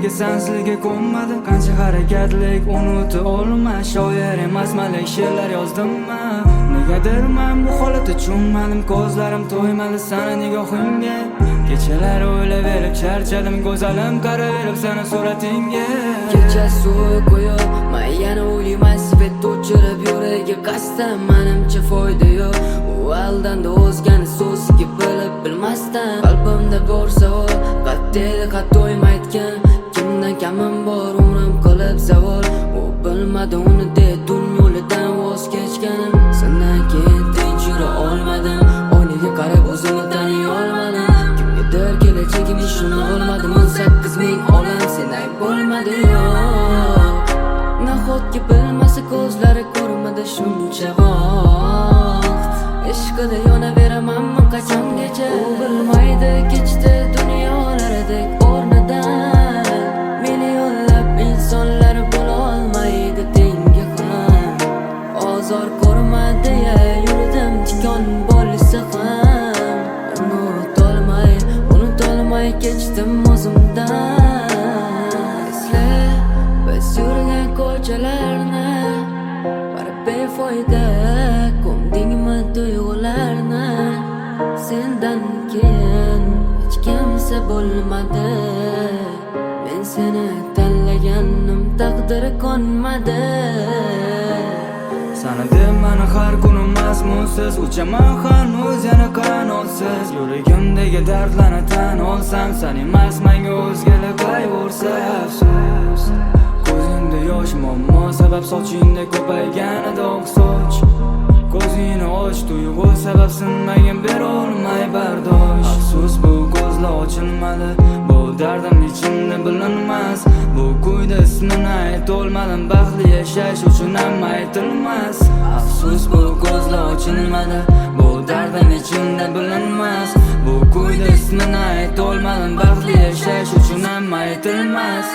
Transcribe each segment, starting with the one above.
nega sensizga ko'nmadim? Qancha harakatlik unuta olma. Shoir emasman, she'rlar yozdimmi? Negadir men bu holatga tushunmadim. Ko'zlarim to'ymadi sana nigohingga. Kechalar o'ylaverib charchadim, go'zalim qaraverib sana suratingga. Kechasi uyquyo, men yana o'ylayman svet o'chirib yuragiga qasdam. Menimcha foyda yo'q, u aldandi o'zgani so'ziga bilib bilmasdan. Qalbimda bor savol, qattaydi qatto'yma aytgan. Kimdan kamim bor umrim qilib zavol. U bilmadi uni de dunyodan voz kechganim. Sendan keyin tinch yura olmadim. Oynaga qarab o'zimni taniy olmadim. Kimgadir kelajagim ishona olmadim. 18 ming olam senday bo'lmadi yo'q. Nahotki bilmasa ko'zlari ko'rmadi shuncha vaqt. Ishqida yonaveramanmi qachongacha? U bilmaydi kechdi dunyolaridek o'rnidan. Millionlab insonlar bo'la olmaydi tengi ham. Ozor ko'rmadi ya yurdim tikon bo'lsa ham. Unutolmay kechdim o'zimdan. Esla biz yurgan ko'chalarni, bir befoyda ko'mdingmi tuyg'ularni. Sendan keyin hech kimsa bo'lmadi. Men seni tanlaganim taqdir qonmadi. Sana deb meni har kunim mazmunsiz uchaman hanuz yana qanotsiz. Yuragimdagi dardlarni tan olsam, sen emas menga o'zgalar qayg'ursa afsus. Ko'zingda yosh muammo sabab sochingda ko'payganida oq soch. Ko'zingni och tuyg'u sabab sinmagan berolmay bardosh. Afsus bu ko'zlar ochilmadi, bu dardim ichimda bilinmas. Bu kuyda ismini aytolmadim, baxtli yashash uchun ham aytilmas. Afsus bu ko'zlar ochilmadi, bu dardim ichimda bilinmas. Bu kuyda ismini aytolmadim, baxtli yashash uchun ham aytilmas.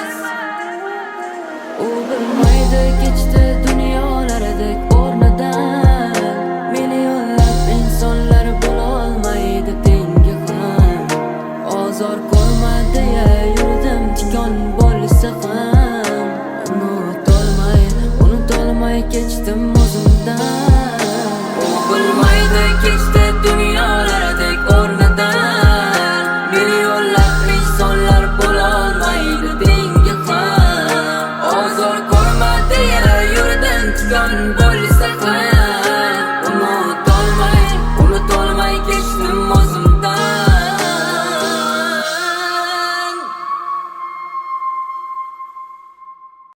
U bilmaydi kechdi